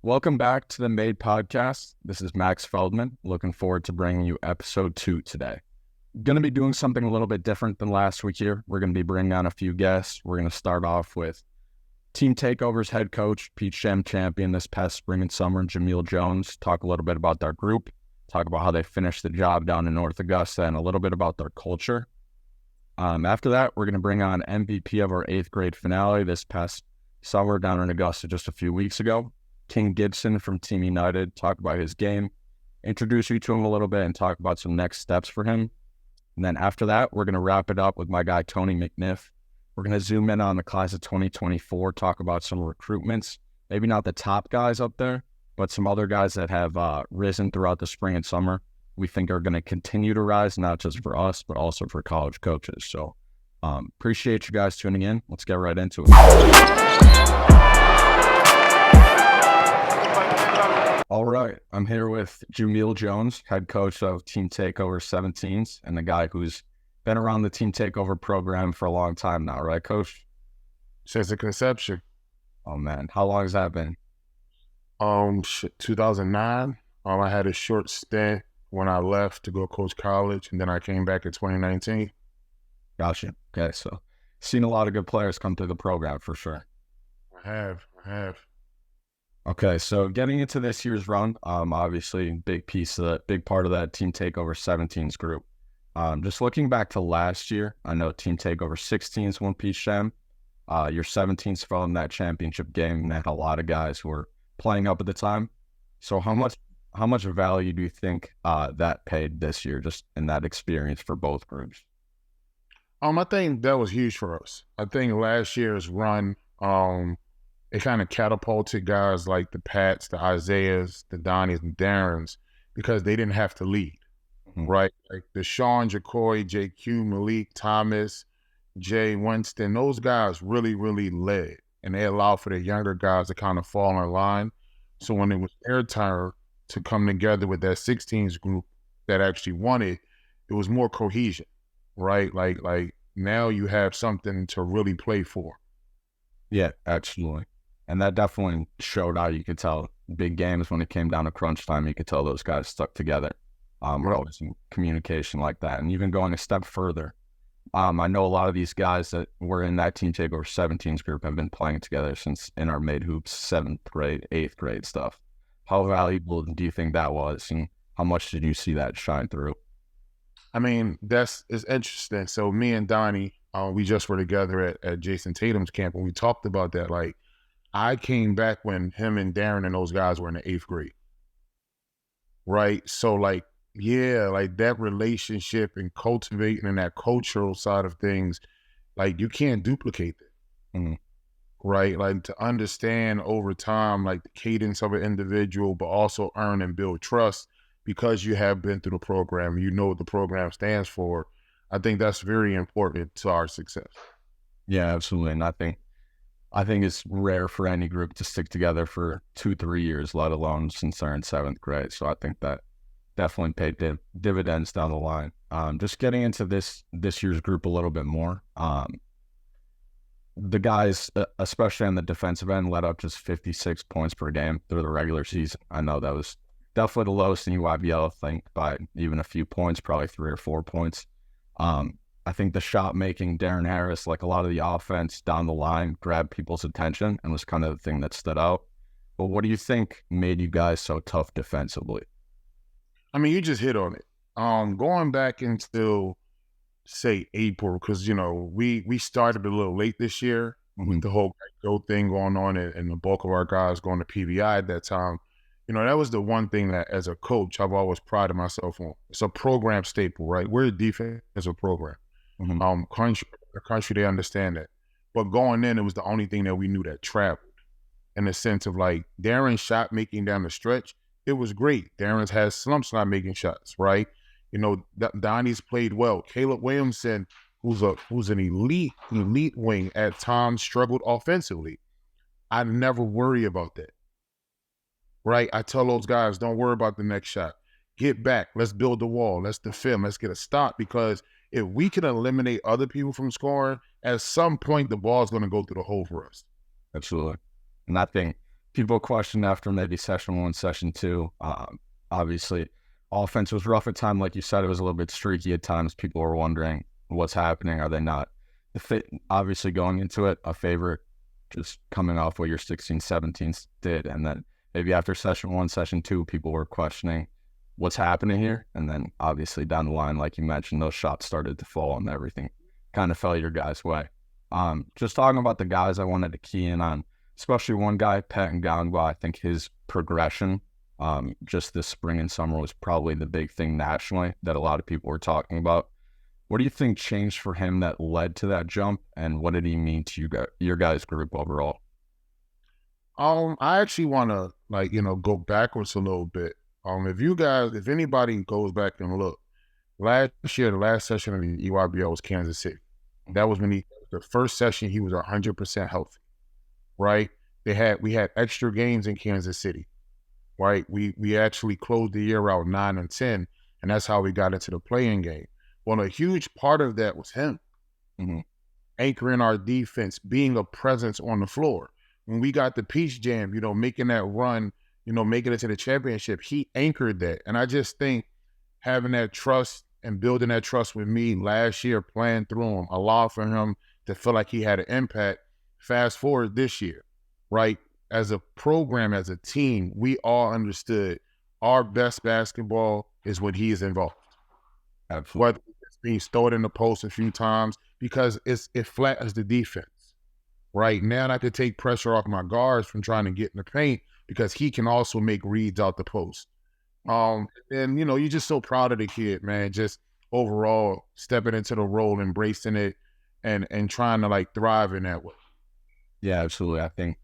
Welcome back to the Made Podcast. This is Max Feldman. Looking forward to bringing you episode 2 today. Going to be doing something a little bit different than last week here. We're going to be bringing on a few guests. We're going to start off with Team Takeover's head coach, Peach Jam champion this past spring and summer, Jamil Jones. Talk a little bit about their group. Talk about how they finished the job down in North Augusta and a little bit about their culture. After that, we're going to bring on MVP of our 8th grade finale this past summer down in Augusta just a few weeks ago. King Gibson from Team United, talk about his game, introduce you to him a little bit, and talk about some next steps for him. And then after that, we're going to wrap it up with my guy, Tony McNiff. We're going to zoom in on the class of 2024, talk about some recruitments, maybe not the top guys up there, but some other guys that have risen throughout the spring and summer we think are going to continue to rise, not just for us, but also for college coaches. So appreciate you guys tuning in. Let's get right into it. All right, I'm here with Jamil Jones, head coach of Team Takeover 17s, and the guy who's been around the Team Takeover program for a long time now, right, Coach? Since the conception. Oh, man. How long has that been? 2009. I had a short stint when I left to go coach college, and then I came back in 2019. Gotcha. Okay, so seen a lot of good players come through the program for sure. I have. Okay, so getting into this year's run, obviously big part of that Team Takeover 17s group. Just looking back to last year, I know Team Takeover 16s won Peach Jam. Your 17s fell in that championship game and had a lot of guys who were playing up at the time. So how much value do you think that paid this year, just in that experience for both groups? I think that was huge for us. I think last year's run, it kind of catapulted guys like the Pats, the Isaiahs, the Donnies, and Darrens, because they didn't have to lead, right? Like the Sean, JaCoy, JQ, Malik, Thomas, Jay, Winston, those guys really, really led, and they allowed for the younger guys to kind of fall in line. So when it was their turn to come together with that 16s group that actually won it, it was more cohesion, right? Like now you have something to really play for. Yeah, absolutely. And that definitely showed out. You could tell big games when it came down to crunch time, you could tell those guys stuck together. We're always in communication like that. And even going a step further, I know a lot of these guys that were in that Team Takeover 17s group have been playing together since in our Made Hoops 7th grade, 8th grade stuff. How valuable do you think that was? And how much did you see that shine through? I mean, it's interesting. So me and Donnie, we just were together at Jason Tatum's camp, and we talked about that. Like, I came back when him and Darren and those guys were in the 8th grade, right? So, like, yeah, like that relationship and cultivating and that cultural side of things, like, you can't duplicate that, right? Like, to understand over time, like, the cadence of an individual, but also earn and build trust because you have been through the program, you know what the program stands for. I think that's very important to our success. Yeah, absolutely. And I think it's rare for any group to stick together for 2-3 years, let alone since they're in 7th grade. So I think that definitely paid dividends down the line. Just getting into this year's group a little bit more. The guys, especially on the defensive end, let up just 56 points per game through the regular season. I know that was definitely the lowest in 𝘼yl, I think, by even a few points, probably 3 or 4 points. I think the shot making, Darren Harris, like a lot of the offense down the line, grabbed people's attention and was kind of the thing that stood out. But what do you think made you guys so tough defensively? I mean, you just hit on it. Going back into, say, April, because, you know, we started a little late this year with the whole go thing going on and the bulk of our guys going to PVI at that time. You know, that was the one thing that as a coach, I've always prided myself on. It's a program staple, right? We're a defensive program. The country, they understand that. But going in, it was the only thing that we knew that traveled in the sense of like Darren's shot making down the stretch. It was great. Darren's had slumps not making shots, right? You know, Donnie's played well. Caleb Williamson, who's an elite wing at times, struggled offensively. I never worry about that, right? I tell those guys, don't worry about the next shot. Get back. Let's build the wall. Let's defend. Let's get a stop, because if we can eliminate other people from scoring, at some point the ball is going to go through the hole for us. Absolutely. And I think people questioned after maybe session 1, session 2. Obviously, offense was rough at times. Like you said, it was a little bit streaky at times. People were wondering what's happening. Are they not? Obviously, going into it, a favorite, just coming off what your 16, 17s did. And then maybe after session 1, session 2, people were questioning what's happening here. And then obviously down the line, like you mentioned, those shots started to fall and everything kind of fell your guys' way. Just talking about the guys I wanted to key in on, especially one guy, Pat Ngangwa. I think his progression just this spring and summer was probably the big thing nationally that a lot of people were talking about. What do you think changed for him that led to that jump, and what did he mean to your guys' group overall? I actually want to go backwards a little bit. If anybody goes back and look, last year, the last session of the EYBL was Kansas City. That was when the first session, he was 100% healthy, right? We had extra games in Kansas City, right? We actually closed the year out 9-10, and that's how we got into the play-in game. Well, a huge part of that was him anchoring our defense, being a presence on the floor. When we got the Peach Jam, making that run, making it to the championship, he anchored that. And I just think having that trust and building that trust with me last year, playing through him, allowed for him to feel like he had an impact. Fast forward this year, right? As a program, as a team, we all understood our best basketball is when he is involved. Absolutely. Whether it's being stored in the post a few times, because it flattens the defense. Right now, I could take pressure off my guards from trying to get in the paint because he can also make reads out the post. And you're just so proud of the kid, man. Just overall stepping into the role, embracing it, and trying to thrive in that way. Yeah, absolutely. I think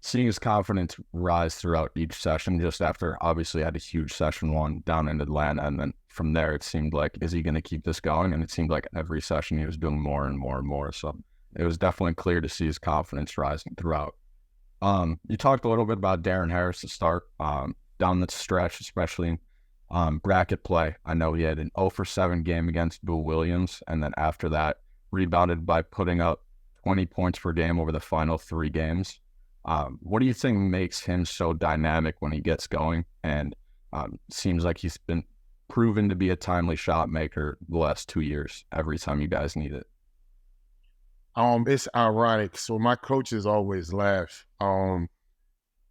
seeing his confidence rise throughout each session, just after obviously had a huge session 1 down in Atlanta, and then from there it seemed like, is he going to keep this going? And it seemed like every session he was doing more and more and more. So it was definitely clear to see his confidence rising throughout. You talked a little bit about Darren Harris to start, down the stretch, especially bracket play. I know he had an 0-for-7 game against Boo Williams, and then after that, rebounded by putting up 20 points per game over the final 3 games. What do you think makes him so dynamic when he gets going? And seems like he's been proven to be a timely shot maker the last 2 years, every time you guys need it. It's ironic. So my coaches always laugh.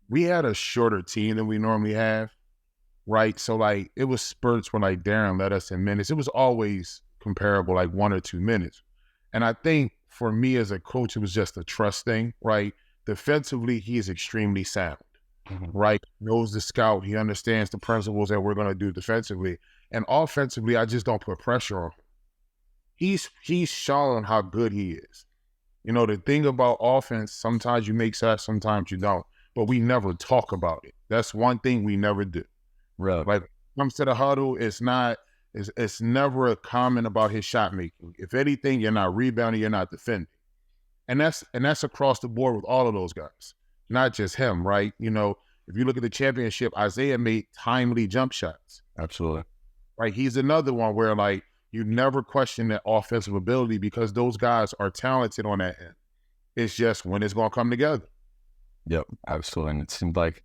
We had a shorter team than we normally have, right? So it was spurts when Darren led us in minutes. It was always comparable, 1 or 2 minutes. And I think for me as a coach, it was just a trust thing, right? Defensively, he is extremely sound, right? Knows the scout. He understands the principles that we're going to do defensively. And offensively, I just don't put pressure on him. He's showing how good he is. The thing about offense, sometimes you make shots, sometimes you don't, but we never talk about it. That's one thing we never do. Right. When it comes to the huddle, it's never a comment about his shot making. If anything, you're not rebounding, you're not defending. And that's across the board with all of those guys, not just him, right? If you look at the championship, Isaiah made timely jump shots. Absolutely. Right? He's another one where you never question that offensive ability because those guys are talented on that end. It's just when it's going to come together. Yep, absolutely. And it seemed like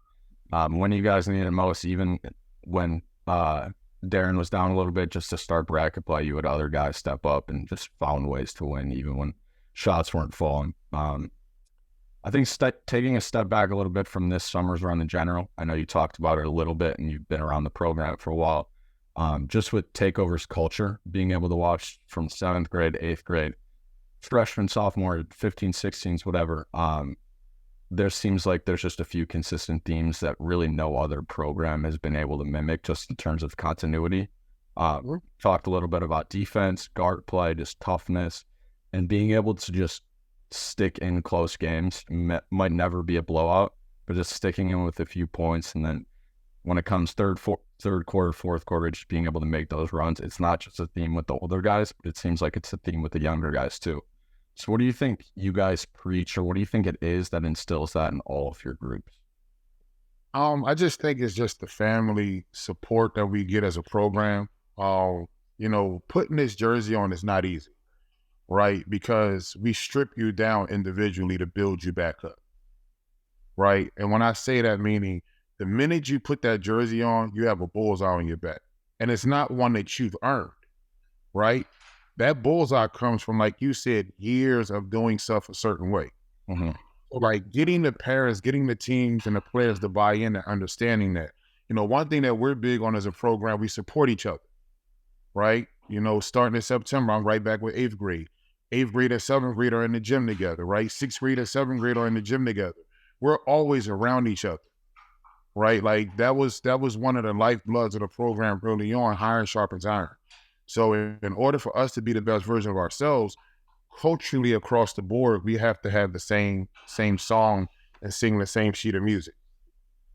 when you guys needed it most, even when Darren was down a little bit just to start bracket play, you had other guys step up and just found ways to win, even when shots weren't falling. I think taking a step back a little bit from this summer's run in general, I know you talked about it a little bit and you've been around the program for a while. Just with Takeover's culture, being able to watch from 7th grade, 8th grade, freshman, sophomore, 15, 16s, whatever, there seems like there's just a few consistent themes that really no other program has been able to mimic just in terms of continuity. Talked a little bit about defense, guard play, just toughness, and being able to just stick in close games. Might never be a blowout, but just sticking in with a few points, and then when it comes third quarter, fourth quarter, just being able to make those runs. It's not just a theme with the older guys, but it seems like it's a theme with the younger guys too. So what do you think you guys preach, or what do you think it is that instills that in all of your groups? I just think it's just the family support that we get as a program. Putting this jersey on is not easy, right? Because we strip you down individually to build you back up. right? And when I say that, meaning the minute you put that jersey on, you have a bullseye on your back. And it's not one that you've earned, right? That bullseye comes from, like you said, years of doing stuff a certain way. Mm-hmm. So like getting the parents, getting the teams and the players to buy in and understanding that, one thing that we're big on as a program, we support each other, right? Starting in September, I'm right back with 8th grade. 8th grade and 7th grade are in the gym together, right? 6th grade and 7th grade are in the gym together. We're always around each other, right? Like that was one of the lifebloods of the program early on. Iron sharpens iron. So in order for us to be the best version of ourselves, culturally across the board, we have to have the same song and sing the same sheet of music.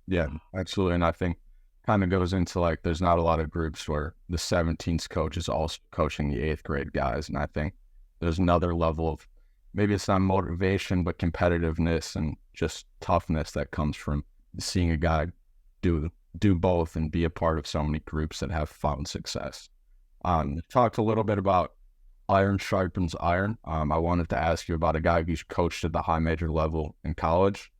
Yeah, absolutely. And I think kind of goes into like, there's not a lot of groups where the 17th coach is also coaching the 8th grade guys. And I think there's another level of, maybe it's not motivation, but competitiveness and just toughness that comes from seeing a guy do both and be a part of so many groups that have found success. Talked a little bit about iron sharpens iron. I wanted to ask you about a guy who's coached at the high major level in college.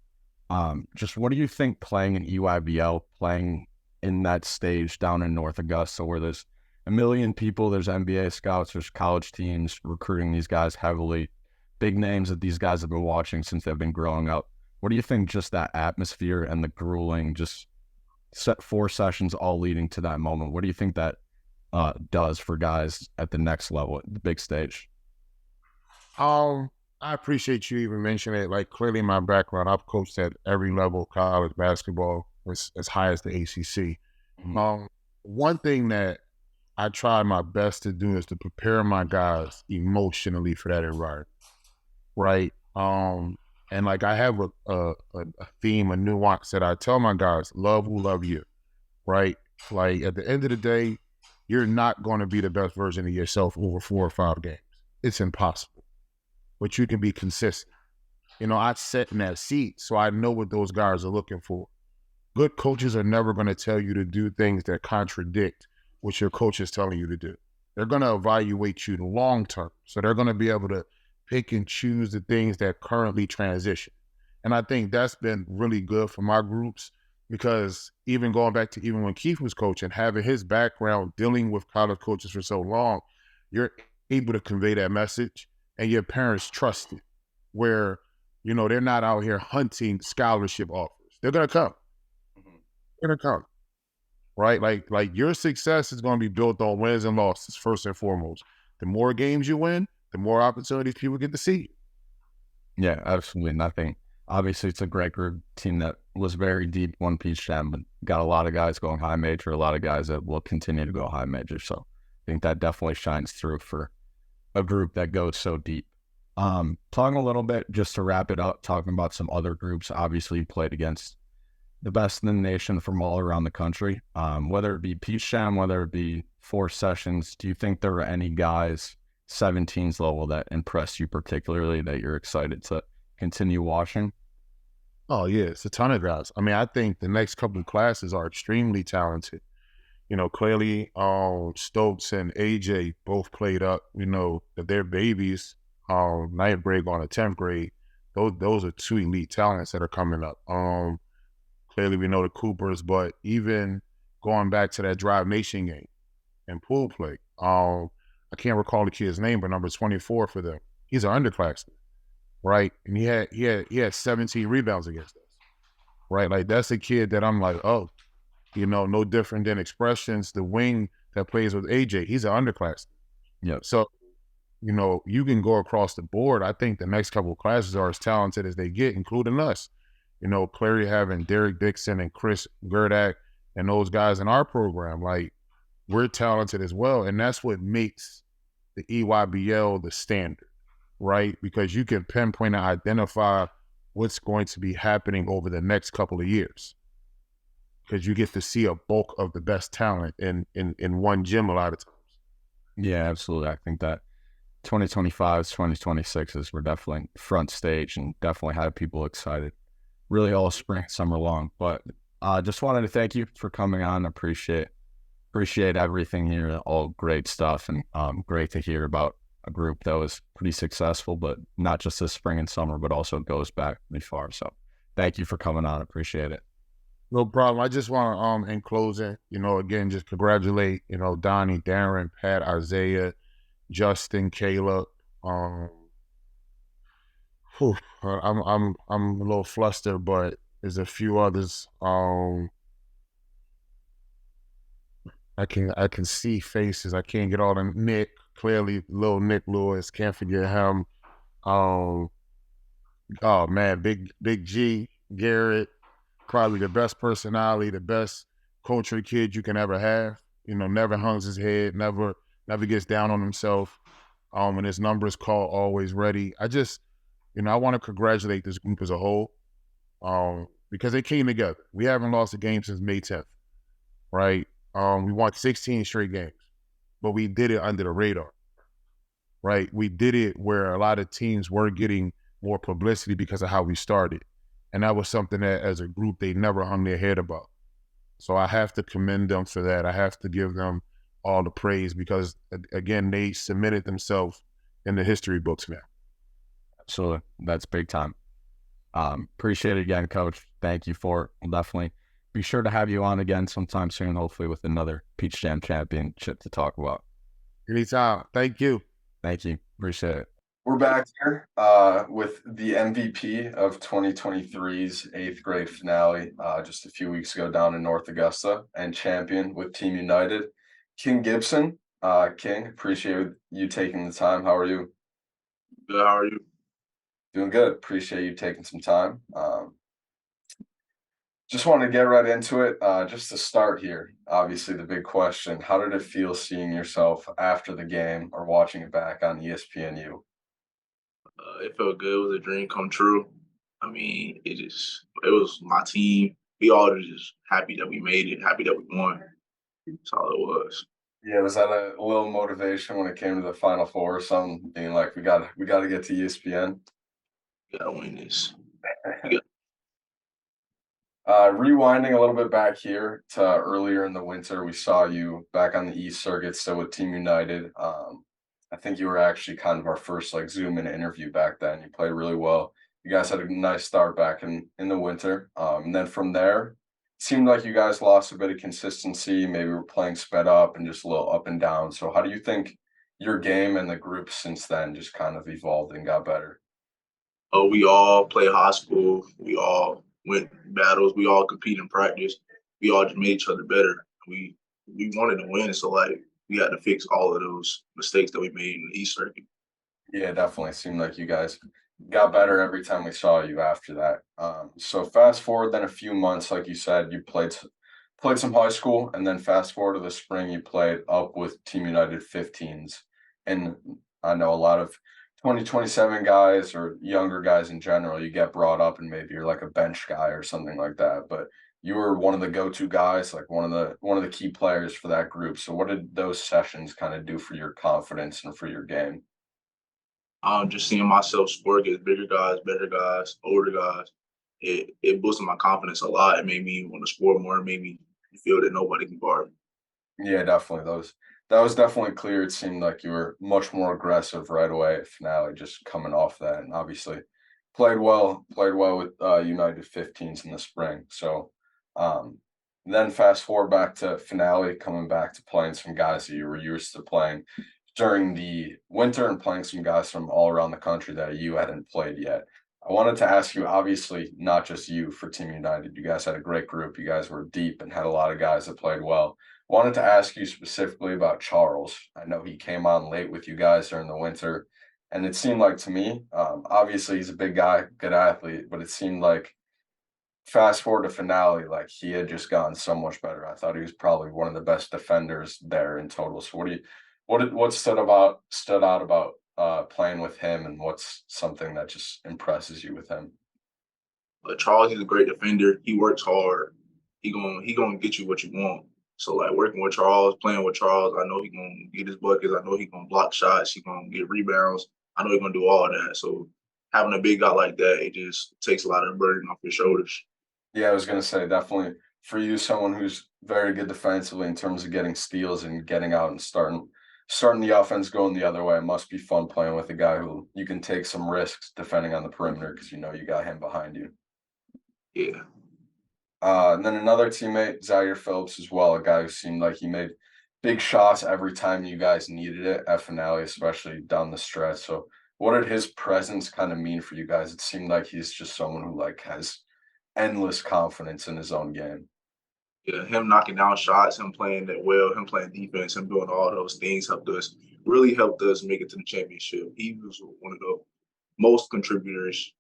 Just what do you think playing in EYBL, playing in that stage down in North Augusta where there's a million people, there's NBA scouts, there's college teams recruiting these guys heavily, big names that these guys have been watching since they've been growing up. What do you think just that atmosphere and the grueling, just set 4 sessions all leading to that moment? What do you think that does for guys at the next level, at the big stage? I appreciate you even mentioning it. Like clearly my background, I've coached at every level of college basketball, as high as the ACC. Mm-hmm. One thing that I try my best to do is to prepare my guys emotionally for that environment, right? And like I have a theme, a nuance that I tell my guys: love who love you, right? Like at the end of the day, you're not going to be the best version of yourself over 4 or 5 games. It's impossible. But you can be consistent. I sat in that seat, so I know what those guys are looking for. Good coaches are never going to tell you to do things that contradict what your coach is telling you to do. They're going to evaluate you long term. So they're going to be able to pick and choose the things that currently transition. And I think that's been really good for my groups, because even going back to even when Keith was coaching, having his background dealing with college coaches for so long, you're able to convey that message and your parents trust it, where, they're not out here hunting scholarship offers. They're going to come. Mm-hmm. They're going to come, right? Like your success is going to be built on wins and losses first and foremost. The more games you win, the more opportunities people get to see. Yeah, absolutely. Nothing. Obviously, it's a great group team that was very deep, one piece gem, but got a lot of guys going high major, a lot of guys that will continue to go high major. So I think that definitely shines through for a group that goes so deep. Talking a little bit, just to wrap it up, talking about some other groups. Obviously, you played against the best in the nation from all around the country, whether it be Peach Jam, whether it be 4 sessions. Do you think there were any guys, 17s level, that impressed you particularly that you're excited to continue watching? Oh, yeah, it's a ton of guys. I mean, I think the next couple of classes are extremely talented. Clearly, Stokes and AJ both played up, that they're babies, 9th grade going to 10th grade. Those are 2 elite talents that are coming up. Clearly, we know the Coopers, but even going back to that Drive Nation game and pool play, I can't recall the kid's name, but number 24 for them, he's an underclassman, right? And he had 17 rebounds against us, right? Like that's a kid that I'm like, oh, no different than Expressions, the wing that plays with AJ. He's an underclassman. Yeah. So, you can go across the board. I think the next couple of classes are as talented as they get, including us. Clearly having Derek Dixon and Chris Gerdak and those guys in our program, like we're talented as well. And that's what makes the EYBL the standard, right? Because you can pinpoint and identify what's going to be happening over the next couple of years, because you get to see a bulk of the best talent in one gym a lot of times. Yeah, absolutely. I think that 2025s, 2026s were definitely front stage and definitely had people excited, really all spring, summer long. But just wanted to thank you for coming on. Appreciate everything here. All great stuff, and great to hear about a group that was pretty successful, but not just this spring and summer, but also goes back pretty far. So Thank you for coming on. Appreciate it. No problem. I just want to in closing, again, just congratulate, Donnie, Darren, Pat, Isaiah, Justin, Caleb. Whew, I'm a little flustered, but there's a few others. I can see faces. I can't get all them. Nick, clearly, little Nick Lewis, can't forget him. Oh man, Big G, Garrett, probably the best personality, the best culture kid you can ever have. Never hungs his head, never gets down on himself. When his number is called, always ready. I want to congratulate this group as a whole, because they came together. We haven't lost a game since May 10th, right? We won 16 straight games, but we did it under the radar, right? We did it where a lot of teams were getting more publicity because of how we started. And that was something that as a group, they never hung their head about. So I have to commend them for that. I have to give them all the praise because, again, they cemented themselves in the history books now. Absolutely. That's big time. Appreciate it again, Coach. Thank you for it. We'll definitely be sure to have you on again sometime soon, hopefully with another Peach Jam championship to talk about. Anytime. Thank you. Thank you. Appreciate it. We're back here with the MVP of 2023's 8th grade finale just a few weeks ago down in North Augusta, and champion with Team United, King Gibson. King, appreciate you taking the time. How are you? Good. How are you? Doing good. Appreciate you taking some time. Just want to get right into it. Just to start here, obviously the big question, how did it feel seeing yourself after the game or watching it back on ESPNU? It felt good. It was a dream come true. I mean, it was my team. We all were just happy that we made it, happy that we won. That's all it was. Yeah, was that a little motivation when it came to the Final Four or something, being like, we got to get to ESPN? We got to win this. Rewinding a little bit back here to earlier in the winter, we saw you back on the East Circuit still with Team United. I think you were actually kind of our first Zoom in interview back then. You played really well. You guys had a nice start back in the winter. And then from there, it seemed like you guys lost a bit of consistency. Maybe were playing sped up and just a little up and down. So how do you think your game and the group since then just kind of evolved and got better? We all played high school. We all went battles. We all compete in practice. We all just made each other better. We wanted to win, so we had to fix all of those mistakes that we made in the East Circuit. Yeah, definitely seemed like you guys got better every time we saw you after that. So fast forward then a few months, like you said, you played some high school, and then fast forward to the spring, you played up with Team United 15s. And I know a lot of 2027 guys or younger guys in general, you get brought up and maybe you're like a bench guy or something like that. But you were one of the go-to guys, like one of the key players for that group. So what did those sessions kind of do for your confidence and for your game? Just seeing myself score against bigger guys, better guys, older guys, it boosted my confidence a lot. It made me want to score more. It made me feel that nobody can guard me. Yeah, definitely. That was definitely clear. It seemed like you were much more aggressive right away at finale, just coming off that, and obviously played well with United 15s in the spring. So then fast forward back to finale, coming back to playing some guys that you were used to playing during the winter and playing some guys from all around the country that you hadn't played yet. I wanted to ask you, obviously, not just you for Team United. You guys had a great group. You guys were deep and had a lot of guys that played well. Wanted to ask you specifically about Charles. I know he came on late with you guys during the winter, and it seemed like to me, obviously he's a big guy, good athlete, but it seemed like fast forward to finale, like he had just gotten so much better. I thought he was probably one of the best defenders there in total. So what stood out about playing with him, and what's something that just impresses you with him? Charles, he's a great defender. He works hard. He gonna get you what you want. So working with Charles, playing with Charles, I know he gonna get his buckets. I know he gonna block shots. He gonna get rebounds. I know he gonna do all that. So having a big guy like that, it just takes a lot of burden off your shoulders. Yeah, I was gonna say definitely for you, someone who's very good defensively in terms of getting steals and getting out and starting the offense going the other way. It must be fun playing with a guy who you can take some risks defending on the perimeter because you know you got him behind you. Yeah. And then another teammate, Zaire Phillips as well, a guy who seemed like he made big shots every time you guys needed it at finale, especially down the stretch. So what did his presence kind of mean for you guys? It seemed like he's just someone who like has endless confidence in his own game. Yeah, him knocking down shots, him playing that well, him playing defense, him doing all those things really helped us make it to the championship. He was one of the most contributors,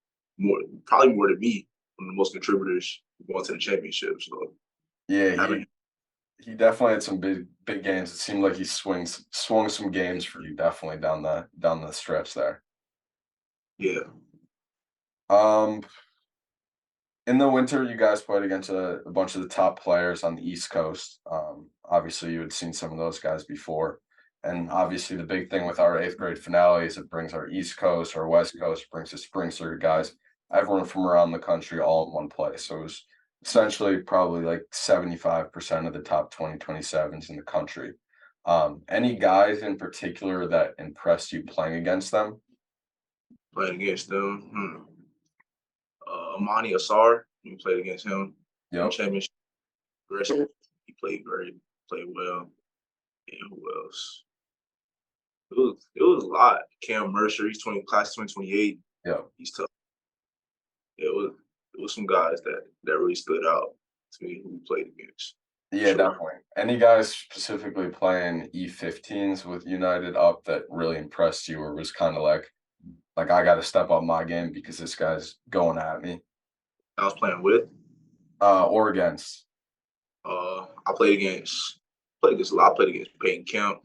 probably more than me, one of the most contributors going to the championship. So Yeah, he definitely had some big games. It seemed like he swung some games for you definitely down the stretch there. yeah. Um, in the winter, you guys played against a bunch of the top players on the East Coast. Obviously, you had seen some of those guys before. And obviously, the big thing with our 8th grade finale is it brings our East Coast, our West Coast, brings the spring circuit guys, everyone from around the country all in one place. So it was essentially probably like 75% of the top 2027s in the country. Any guys in particular that impressed you playing against them? Playing against them. Amani Asar, we played against him in the Yep. championship. Aggressive. He played great, played well. And who else? It was a lot. Cam Mercer, he's class 2028. Yep. He's tough. It was some guys that really stood out to me who we played against. Yeah, Sure. definitely. Any guys specifically playing E15s with United up that really impressed you or was kind of like I got to step up my game because this guy's going at me? I was playing with. Or against? I played against a lot. I played against Peyton Kemp,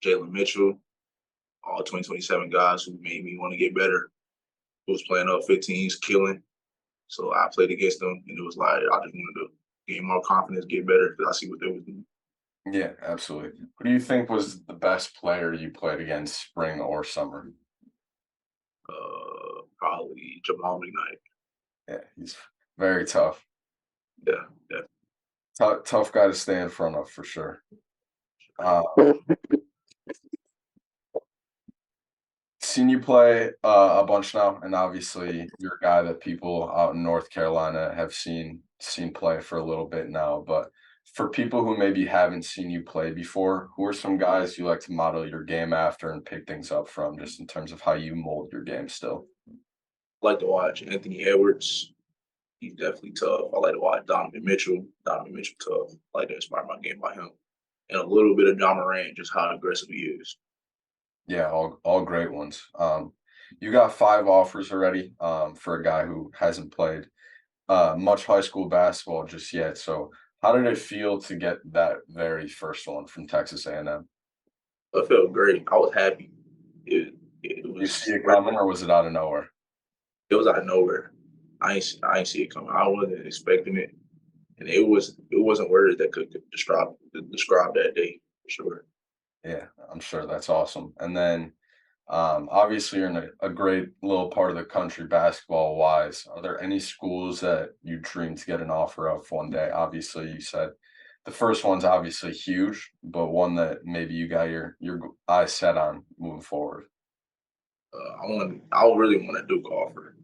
Jalen Mitchell, all 2027 guys who made me want to get better. Who was playing up 15s, killing. So I played against them, and it was like I just wanted to gain more confidence, get better, because I see what they was doing. Yeah, absolutely. Who do you think was the best player you played against spring or summer? Probably Jamal McKnight. Yeah, he's very tough. Yeah. Tough guy to stay in front of for sure. Seen you play a bunch now, and obviously you're a guy that people out in North Carolina have seen play for a little bit now. But for people who maybe haven't seen you play before, who are some guys you like to model your game after and pick things up from, just in terms of how you mold your game still? I like to watch Anthony Edwards. He's definitely tough. I like to watch Donovan Mitchell. Donovan Mitchell tough. I like to inspire my game by him. And a little bit of John Moran, just how aggressive he is. Yeah, all great ones. You got 5 offers already for a guy who hasn't played much high school basketball just yet. So how did it feel to get that very first one from Texas A&M? I felt great. I was happy. It You was see it coming, or was it out of nowhere? it was out of nowhere. I ain't see it coming. I wasn't expecting it, and it wasn't words that could describe that day for sure. Yeah, I'm sure that's awesome. And then obviously you're in a great little part of the country basketball wise. Are there any schools that you dream to get an offer of one day? Obviously, you said the first one's obviously huge, but one that maybe you got your eyes set on moving forward. I really want a Duke offer.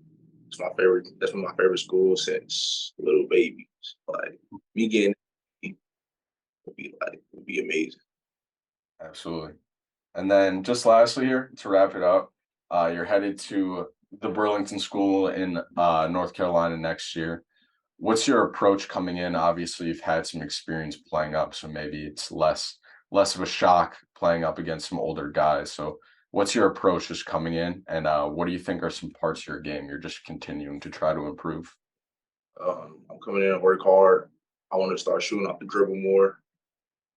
It's my favorite. That's one of my favorite schools since little babies. Like me getting it would be amazing. Absolutely. And then just lastly here to wrap it up, you're headed to the Burlington School in North Carolina next year. What's your approach coming in? Obviously, you've had some experience playing up, so maybe it's less of a shock playing up against some older guys. So what's your approach just coming in, and what do you think are some parts of your game you're just continuing to try to improve? I'm coming in and work hard. I want to start shooting off the dribble more.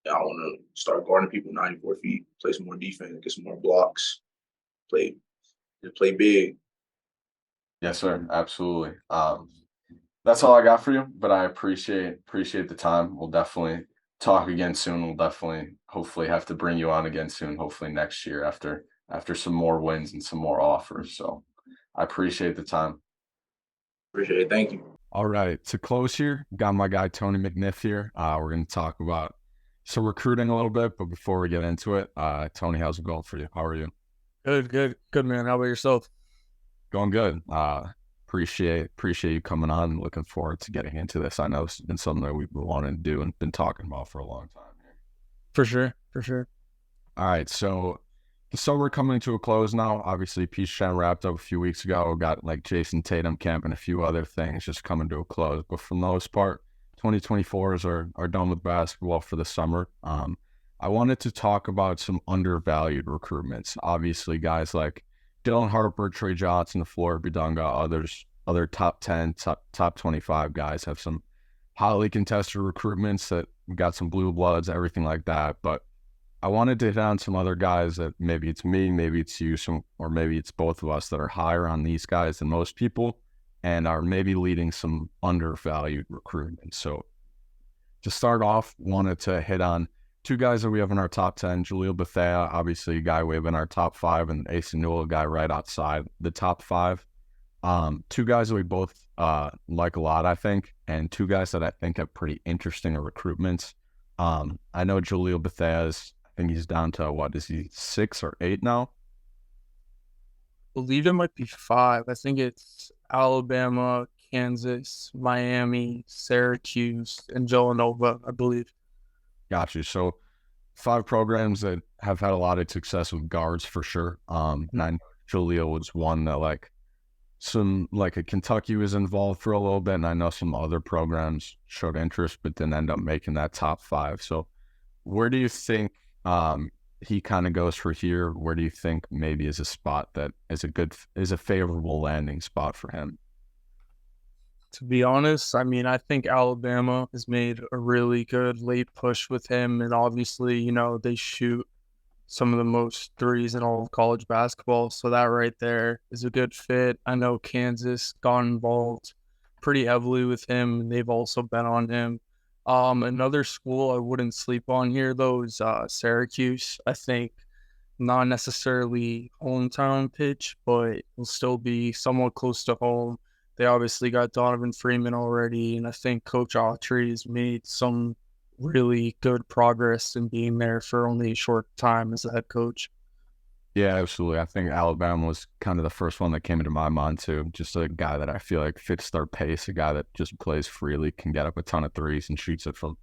And I want to start guarding people 94 feet, play some more defense, get some more blocks, just play big. Yes, sir. Absolutely. That's all I got for you, but I appreciate the time. We'll definitely talk again soon. We'll definitely hopefully have to bring you on again soon, hopefully next year after some more wins and some more offers. So I appreciate the time. Appreciate it. Thank you. All right, to close here, got my guy Tony McNiff here. We're going to talk about some recruiting a little bit, but before we get into it, Tony, how's it going for you? How are you? Good, man. How about yourself? Going good. Appreciate you coming on and looking forward to getting into this. I know it's been something that we've been wanting to do and been talking about for a long time here. For sure. All right, so the summer coming to a close now. Obviously, Peach Jam wrapped up a few weeks ago. Got like Jason Tatum camp and a few other things just coming to a close. But for the most part, 2024s are done with basketball for the summer. I wanted to talk about some undervalued recruitments. Obviously, guys like Dylan Harper, Trey Johnson, Flora Bidunga, other top 10, top 25 guys have some highly contested recruitments that got some blue bloods, everything like that. But I wanted to hit on some other guys that maybe it's me, maybe it's you, or maybe it's both of us that are higher on these guys than most people and are maybe leading some undervalued recruitment. So to start off, wanted to hit on two guys that we have in our top 10, Jamil Jones, obviously a guy we have in our top 5, and 𝘺aximizing, a guy right outside the top 5. Two guys that we both like a lot, I think, and two guys that I think have pretty interesting recruitments. I know Jamil Jones, I think he's down to, what, is he 6 or 8 now? I believe it might be 5. I think it's Alabama, Kansas, Miami, Syracuse, and Villanova, I believe. Got you. So 5 programs that have had a lot of success with guards for sure. And I know Jaleel was one that a Kentucky was involved for a little bit, and I know some other programs showed interest but didn't end up making that top 5. So where do you think he kind of goes for here? Where do you think maybe is a spot that is a favorable landing spot for him? To be honest, I mean, I think Alabama has made a really good late push with him. And obviously, they shoot some of the most threes in all of college basketball. So that right there is a good fit. I know Kansas got involved pretty heavily with him, and they've also been on him. Another school I wouldn't sleep on here, though, is Syracuse. I think not necessarily hometown pitch, but will still be somewhat close to home. They obviously got Donovan Freeman already, and I think Coach Autry has made some really good progress in being there for only a short time as a head coach. Yeah, absolutely. I think Alabama was kind of the first one that came into my mind too. Just a guy that I feel like fits their pace, a guy that just plays freely, can get up a ton of threes and shoots it from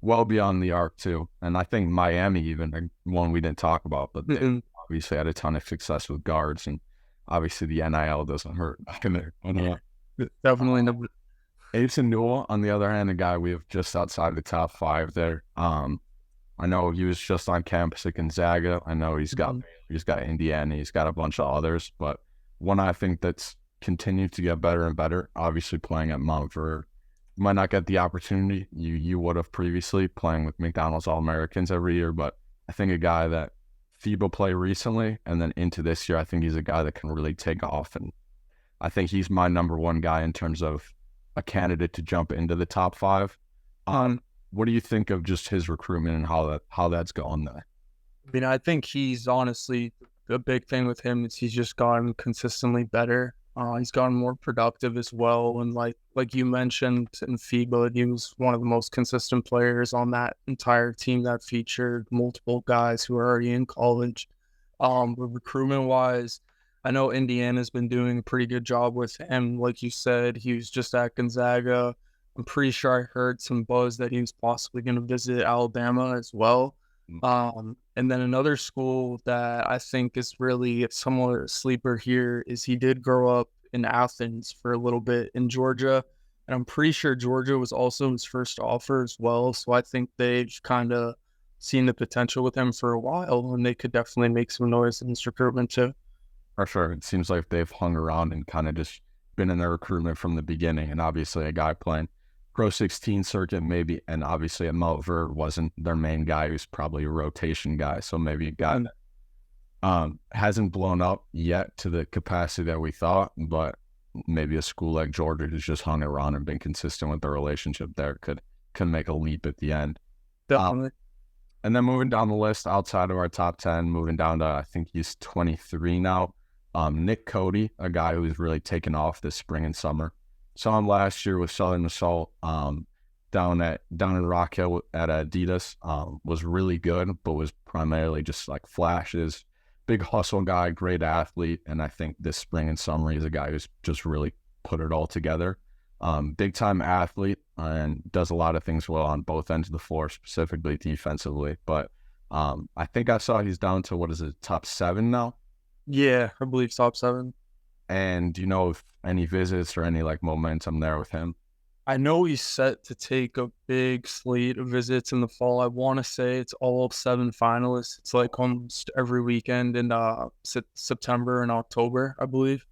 well beyond the arc too. And I think Miami, even one we didn't talk about, but they obviously had a ton of success with guards, and obviously the NIL doesn't hurt back in there. Definitely. 𝘺aximizing, on the other hand, a guy we have just outside the top 5 there. I know he was just on campus at Gonzaga. I know he's got Indiana. He's got a bunch of others, but one I think that's continued to get better and better. Obviously, playing at Montverde, might not get the opportunity you would have previously playing with McDonald's All-Americans every year, but I think a guy that FIBA play recently and then into this year, I think he's a guy that can really take off, and I think he's my number 1 guy in terms of a candidate to jump into the top 5. What do you think of just his recruitment and how that's going there? I mean, I think he's honestly, the big thing with him is he's just gotten consistently better. He's gotten more productive as well. And like you mentioned in FIBA, he was one of the most consistent players on that entire team that featured multiple guys who are already in college. But recruitment-wise, I know Indiana's been doing a pretty good job with him. Like you said, he was just at Gonzaga. I'm pretty sure I heard some buzz that he was possibly going to visit Alabama as well. And then another school that I think is really somewhat a sleeper here is he did grow up in Athens for a little bit in Georgia. And I'm pretty sure Georgia was also his first offer as well. So I think they've kind of seen the potential with him for a while, and they could definitely make some noise in this recruitment too. For sure. It seems like they've hung around and kind of just been in their recruitment from the beginning. And obviously a guy playing Pro 16 circuit maybe, and obviously at Montverde wasn't their main guy. Who's probably a rotation guy. So maybe a guy that hasn't blown up yet to the capacity that we thought, but maybe a school like Georgia who's just hung around and been consistent with the relationship there could make a leap at the end. Definitely. And then moving down the list outside of our top 10, moving down to, I think he's 23 now. Nick Cody, a guy who's really taken off this spring and summer. Saw him last year with Southern Assault down in Rock Hill at Adidas. Was really good, but was primarily just like flashes. Big hustle guy, great athlete, and I think this spring and summer he's a guy who's just really put it all together. Big time athlete and does a lot of things well on both ends of the floor, specifically defensively. But I think I saw he's down to, what is it, top 7 now? Yeah, I believe top 7. And do you know if any visits or any like momentum there with him? I know he's set to take a big slate of visits in the fall. I want to say it's all 7 finalists. It's like almost every weekend in September and October, I believe.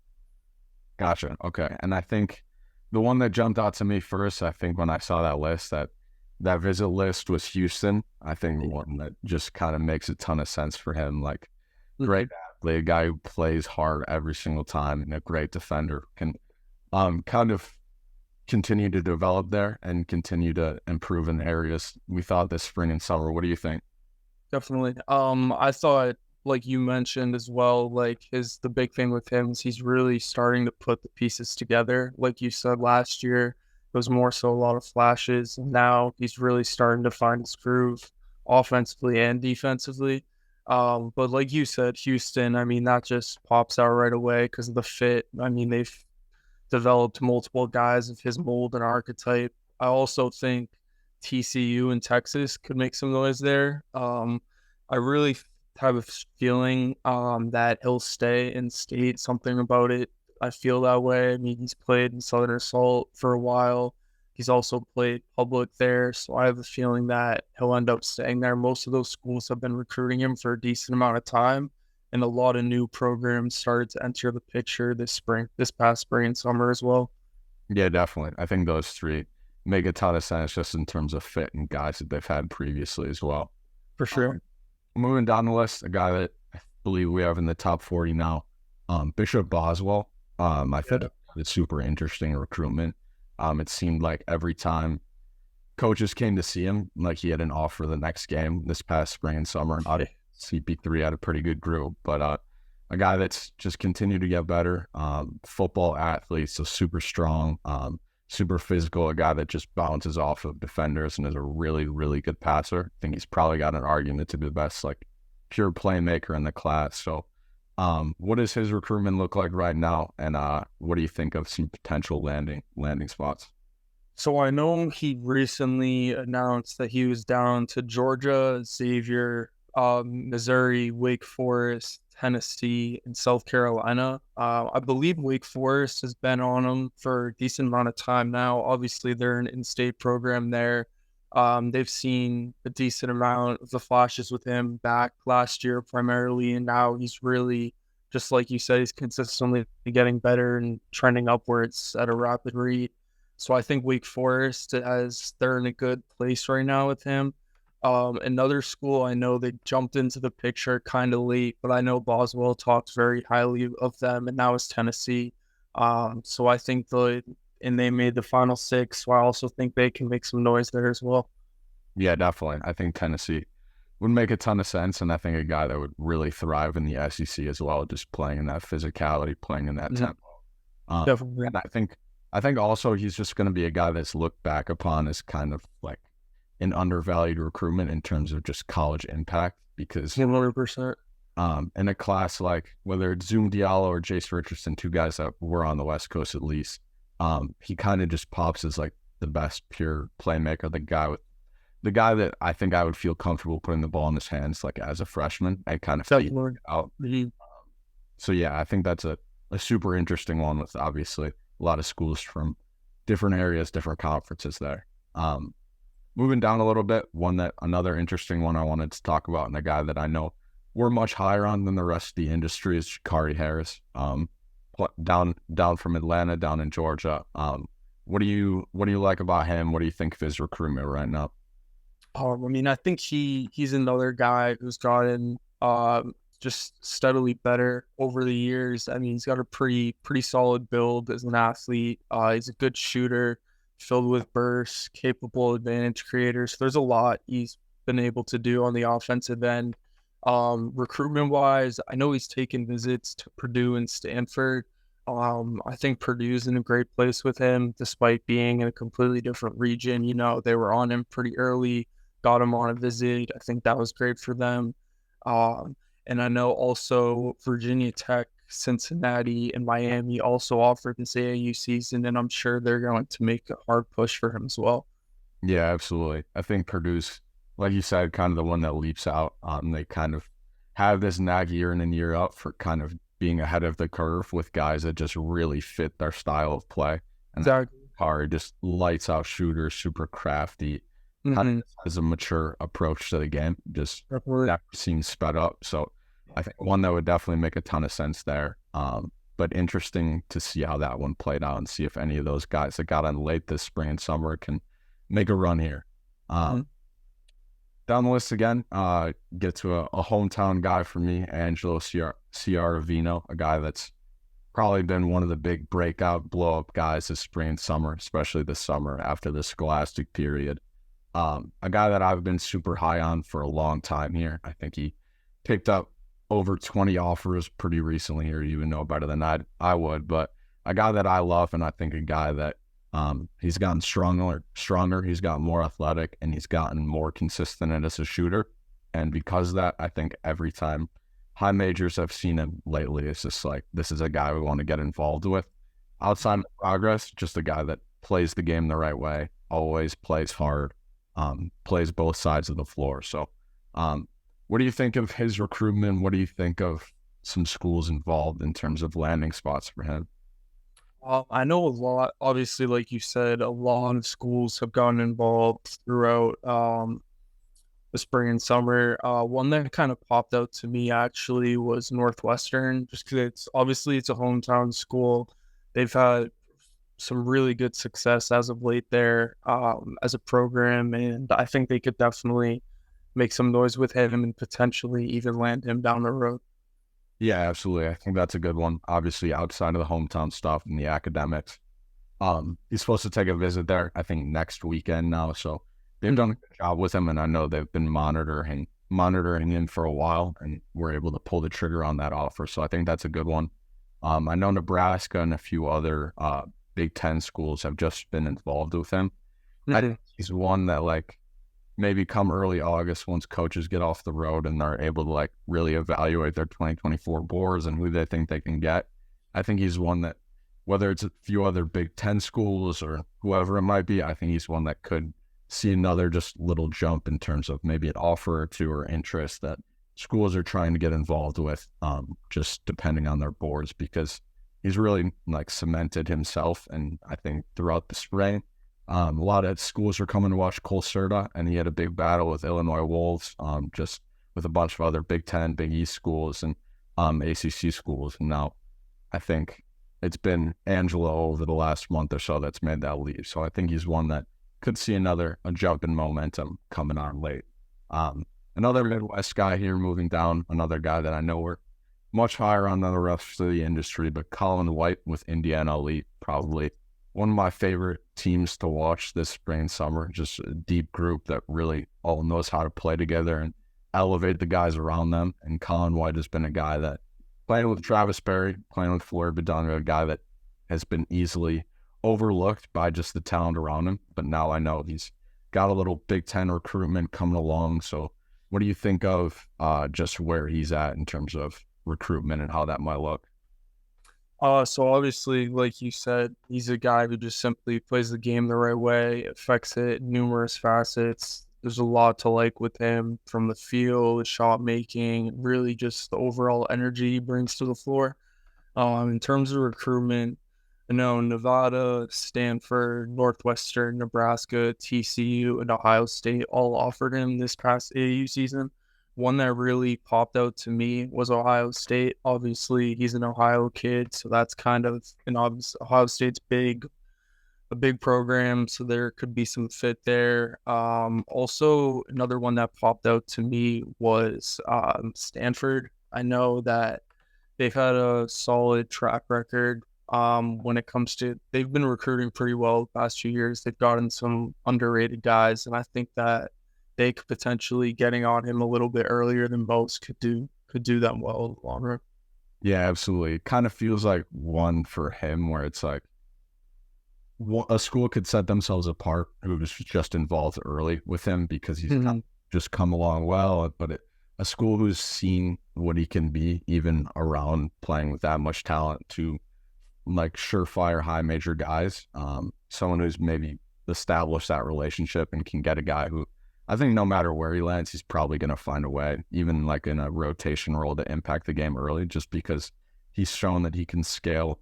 Gotcha. Okay. And I think the one that jumped out to me first, I think when I saw that list, that visit list was Houston. I think the one that just kind of makes a ton of sense for him. Like, great athlete, a guy who plays hard every single time, and a great defender, can kind of continue to develop there and continue to improve in areas we thought this spring and summer. What do you think? Definitely. I thought, like you mentioned as well, like the big thing with him is he's really starting to put the pieces together. Like you said, last year it was more so a lot of flashes, and now he's really starting to find his groove offensively and defensively. But like you said, Houston, I mean, that just pops out right away because of the fit. I mean, they've developed multiple guys of his mold and archetype. I also think TCU and Texas could make some noise there. I really have a feeling that he'll stay in state. Something about it, I feel that way. I mean, he's played in Southern Assault for a while. He's also played public there, so I have a feeling that he'll end up staying there. Most of those schools have been recruiting him for a decent amount of time, and a lot of new programs started to enter the picture this past spring and summer as well. Yeah, definitely. I think those 3 make a ton of sense just in terms of fit and guys that they've had previously as well. For sure. Moving down the list, a guy that I believe we have in the top 40 now, Bishop Boswell. I think it's super interesting recruitment. It seemed like every time coaches came to see him, like he had an offer the next game this past spring and summer. CP3 had a pretty good group, but a guy that's just continued to get better. Football athlete, so super strong, super physical, a guy that just bounces off of defenders and is a really, really good passer. I think he's probably got an argument to be the best, like, pure playmaker in the class. So what does his recruitment look like right now? And what do you think of some potential landing spots? So I know he recently announced that he was down to Georgia, Xavier, Missouri, Wake Forest, Tennessee, and South Carolina. I believe Wake Forest has been on him for a decent amount of time now. Obviously, they're an in-state program there. They've seen a decent amount of the flashes with him back last year primarily, and now he's really, just like you said, he's consistently getting better and trending upwards at a rapid rate. So I think Wake Forest, they're in a good place right now with him. Another school, I know they jumped into the picture kind of late, but I know Boswell talks very highly of them, and now it's Tennessee. So I think they made the final 6, so I also think they can make some noise there as well. Yeah, definitely. I think Tennessee would make a ton of sense, and I think a guy that would really thrive in the SEC as well, just playing in that physicality, playing in that tempo. Definitely. And I think also he's just going to be a guy that's looked back upon as kind of like an undervalued recruitment in terms of just college impact, because 100%. In a class like whether it's Zoom Diallo or Jace Richardson, 2 guys that were on the West Coast at least, he kind of just pops as like the best pure playmaker, the guy that I think I would feel comfortable putting the ball in his hands like as a freshman and kind of figure it out. So yeah, I think that's a super interesting one with obviously a lot of schools from different areas, different conferences there. Moving down a little bit, another interesting one I wanted to talk about, and a guy that I know we're much higher on than the rest of the industry, is Sha'Carri Harris, down from Atlanta, down in Georgia. What do you like about him? What do you think of his recruitment right now? I mean, I think he's another guy who's gotten just steadily better over the years. I mean, he's got a pretty solid build as an athlete. He's a good shooter, filled with bursts, capable advantage creators. So there's a lot he's been able to do on the offensive end. Recruitment wise, I know he's taken visits to Purdue and Stanford. I think Purdue's in a great place with him, despite being in a completely different region. You know, they were on him pretty early, got him on a visit. I think that was great for them. And I know also Virginia Tech Cincinnati and Miami also offered this AAU season, and I'm sure they're going to make a hard push for him as well. Yeah, absolutely. I think Purdue's, like you said, kind of the one that leaps out. They kind of have this nag year in and year out for kind of being ahead of the curve with guys that just really fit their style of play. And Exactly. Hard, just lights out shooter, super crafty, kind of has a mature approach to the game. Just that seems sped up. So I think one that would definitely make a ton of sense there. But interesting to see how that one played out and see if any of those guys that got on late this spring and summer can make a run here. Down the list again, get to a hometown guy for me, Angelo Ciaravino, a guy that's probably been one of the big breakout blow-up guys this spring and summer, especially this summer after the scholastic period. A guy that I've been super high on for a long time here. I think he picked up over 20 offers pretty recently here. You would know better than I would, but a guy that I love, and I think a guy that he's gotten stronger, he's gotten more athletic, and he's gotten more consistent as a shooter. And because of that, I think every time high majors I've seen him lately, it's just like, this is a guy we want to get involved with. Outside of progress, just a guy that plays the game the right way, always plays hard, plays both sides of the floor. So what do you think of his recruitment? What do you think of some schools involved in terms of landing spots for him? I know a lot, obviously, like you said, a lot of schools have gotten involved throughout the spring and summer. One that kind of popped out to me actually was Northwestern, just because it's a hometown school. They've had some really good success as of late there as a program, and I think they could definitely make some noise with him and potentially even land him down the road. Yeah, absolutely. I think that's a good one. Obviously, outside of the hometown stuff and the academics. He's supposed to take a visit there, I think, next weekend now. So they've done a good job with him, and I know they've been monitoring him for a while, and we're able to pull the trigger on that offer. So I think that's a good one. I know Nebraska and a few other Big Ten schools have just been involved with him. I think he's one that, like, maybe come early August, once coaches get off the road and they're able to like really evaluate their 2024 boards and who they think they can get. I think he's one that, whether it's a few other Big Ten schools or whoever it might be, I think he's one that could see another just little jump in terms of maybe an offer or two or interest that schools are trying to get involved with, just depending on their boards, because he's really like cemented himself. And I think throughout the spring, a lot of schools are coming to watch 𝘿evelopment, and he had a big battle with Illinois Wolves, just with a bunch of other Big Ten, Big East schools and ACC schools. And now I think it's been Angelo over the last month or so that's made that leap. So I think he's one that could see a jump in momentum coming on late. Another Midwest guy here moving down, another guy that I know we're much higher on than the rest of the industry, but Colin White with Indiana Elite, probably one of my favorite teams to watch this spring and summer. Just a deep group that really all knows how to play together and elevate the guys around them. And Colin White has been a guy that, playing with Travis Berry, playing with Floyd Bedunga, a guy that has been easily overlooked by just the talent around him. But now I know he's got a little Big Ten recruitment coming along. So what do you think of just where he's at in terms of recruitment and how that might look? So obviously, like you said, he's a guy who just simply plays the game the right way, affects it in numerous facets. There's a lot to like with him, from the feel, the shot making, really just the overall energy he brings to the floor. In terms of recruitment, I know Nevada, Stanford, Northwestern, Nebraska, TCU, and Ohio State all offered him this past AAU season. One that really popped out to me was Ohio State. Obviously, he's an Ohio kid, so that's kind of an obvious. Ohio State's a big program, so there could be some fit there. Also, another one that popped out to me was Stanford. I know that they've had a solid track record when it comes to, they've been recruiting pretty well the past few years. They've gotten some underrated guys, and I think that they could potentially, getting on him a little bit earlier than most, could do them well in the long run. Yeah, absolutely. It kind of feels like one for him where it's like a school could set themselves apart who was just involved early with him because he's just come along well, but a school who's seen what he can be, even around playing with that much talent, to like surefire high major guys. Someone who's maybe established that relationship and can get a guy who I think no matter where he lands, he's probably going to find a way, even like in a rotation role, to impact the game early, just because he's shown that he can scale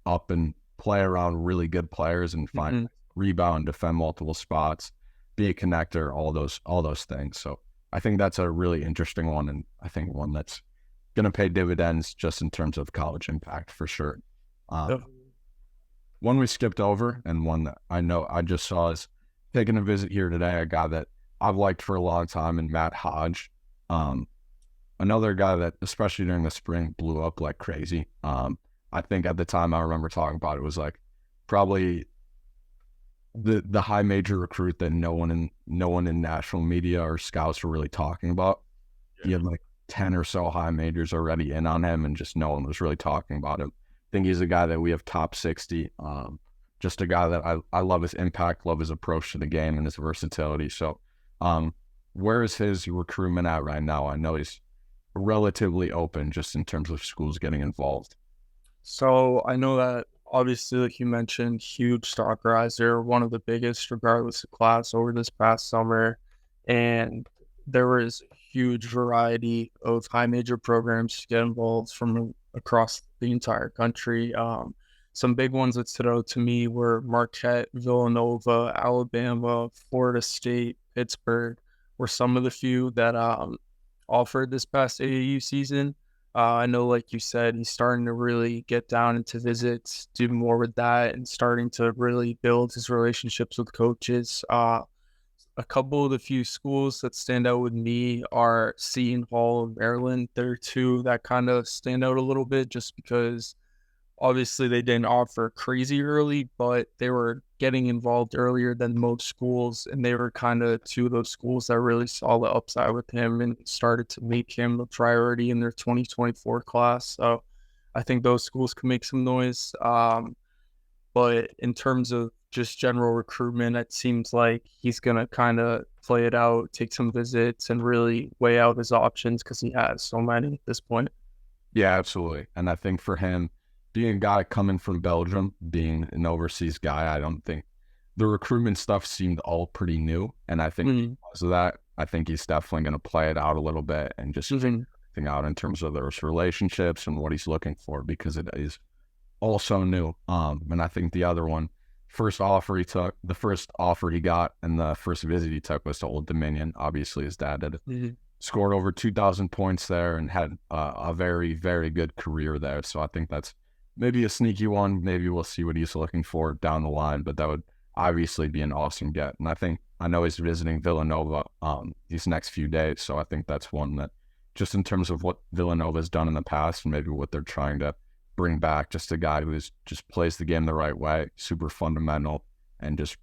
up and play around really good players and find rebound, defend multiple spots, be a connector, all those things. So I think that's a really interesting one, and I think one that's going to pay dividends just in terms of college impact for sure. One we skipped over, and one that I know I just saw is taking a visit here today, a guy that I've liked for a long time, and Matt Hodge. Another guy that, especially during the spring, blew up like crazy. I think at the time I remember talking about it was like probably the high major recruit that no one in national media or scouts were really talking about. He had like 10 or so high majors already in on him, and just no one was really talking about him. I think he's a guy that we have top 60. Just a guy that I love his impact, love his approach to the game and his versatility. So where is his recruitment at right now? I know he's relatively open just in terms of schools getting involved. So I know that obviously, like you mentioned, huge stock riser, one of the biggest regardless of class over this past summer. And there was a huge variety of high major programs to get involved from across the entire country. Some big ones that stood out to me were Marquette, Villanova, Alabama, Florida State, Pittsburgh were some of the few that offered this past AAU season. I know, like you said, he's starting to really get down into visits, do more with that, and starting to really build his relationships with coaches. A couple of the few schools that stand out with me are Seton Hall and Maryland. There are two that kind of stand out a little bit just because obviously they didn't offer crazy early, but they were getting involved earlier than most schools, and they were kind of two of those schools that really saw the upside with him and started to make him a priority in their 2024 class. So I think those schools can make some noise. But in terms of just general recruitment, it seems like he's going to kind of play it out, take some visits, and really weigh out his options because he has so many at this point. Yeah, absolutely. And I think for him, being a guy coming from Belgium, being an overseas guy, I don't think the recruitment stuff seemed all pretty new. And I think because of that, I think he's definitely going to play it out a little bit and just figure everything out in terms of those relationships and what he's looking for, because it is also new. And I think the other one, the first offer he got and the first visit he took was to Old Dominion. Obviously, his dad had scored over 2,000 points there and had a very, very good career there. So I think that's maybe a sneaky one. Maybe we'll see what he's looking for down the line, but that would obviously be an awesome get. And I know he's visiting Villanova these next few days. So I think that's one that, just in terms of what Villanova has done in the past and maybe what they're trying to bring back, just a guy who just plays the game the right way, super fundamental, and just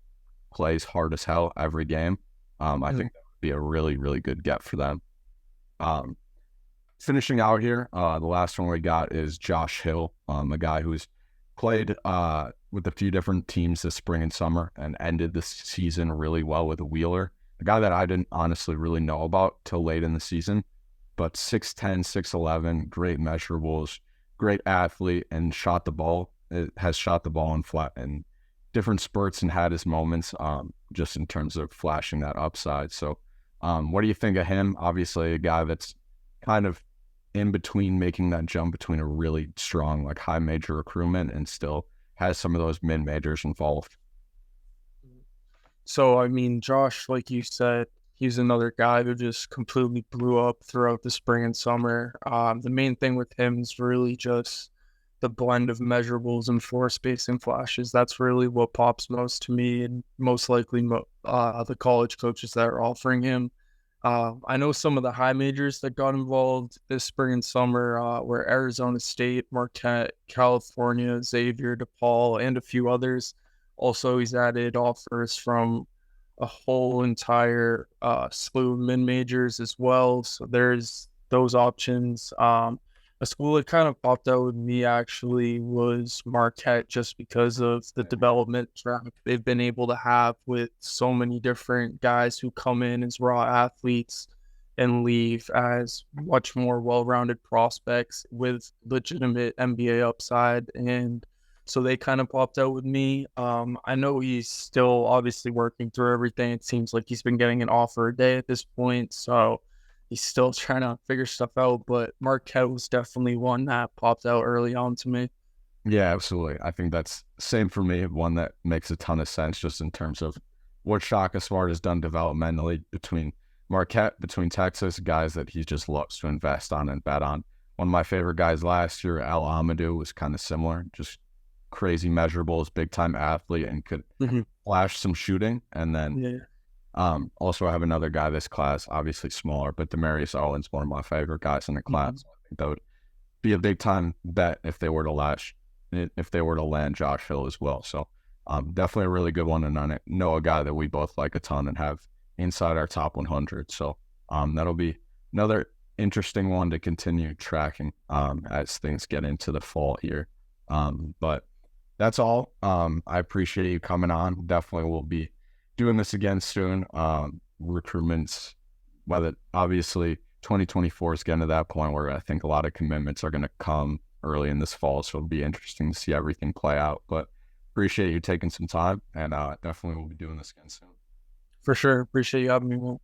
plays hard as hell every game. I think that would be a really, really good get for them. Finishing out here, the last one we got is Josh Hill, a guy who's played with a few different teams this spring and summer and ended the season really well with Wheeler, a guy that I didn't honestly really know about till late in the season, but 6'10", 6'11", great measurables, great athlete, and has shot the ball in flat and different spurts and had his moments just in terms of flashing that upside. So what do you think of him? Obviously a guy that's kind of in between making that jump between a really strong, like high major recruitment and still has some of those mid majors involved. So, I mean, Josh, like you said, he's another guy who just completely blew up throughout the spring and summer. The main thing with him is really just the blend of measurables and floor spacing flashes. That's really what pops most to me, and most likely the college coaches that are offering him. I know some of the high majors that got involved this spring and summer were Arizona State, Marquette, California, Xavier, DePaul, and a few others. Also, he's added offers from a whole entire slew of mid-majors as well. So there's those options. A school that kind of popped out with me actually was Marquette, just because of the development track they've been able to have with so many different guys who come in as raw athletes and leave as much more well-rounded prospects with legitimate NBA upside. And so they kind of popped out with me. I know he's still obviously working through everything. It seems like he's been getting an offer a day at this point. So he's still trying to figure stuff out. But Marquette was definitely one that popped out early on to me. Yeah, absolutely. I think that's same for me. One that makes a ton of sense just in terms of what Shaka Smart has done developmentally between Marquette, between Texas, guys that he just loves to invest on and bet on. One of my favorite guys last year, 𝘼aximizing, was kind of similar, just crazy measurables, big time athlete, and could flash some shooting. And then also I have another guy this class, obviously smaller, but Demarius Owens, one of my favorite guys in the class. I think that would be a big time bet if they were to land Josh Hill as well. So definitely a really good one, and I know a guy that we both like a ton and have inside our top 100. So that'll be another interesting one to continue tracking as things get into the fall here. But that's all. I appreciate you coming on. Definitely we'll be doing this again soon. Recruitments, whether obviously 2024 is getting to that point where I think a lot of commitments are going to come early in this fall. So it'll be interesting to see everything play out. But appreciate you taking some time, and definitely we'll be doing this again soon. For sure. Appreciate you having me.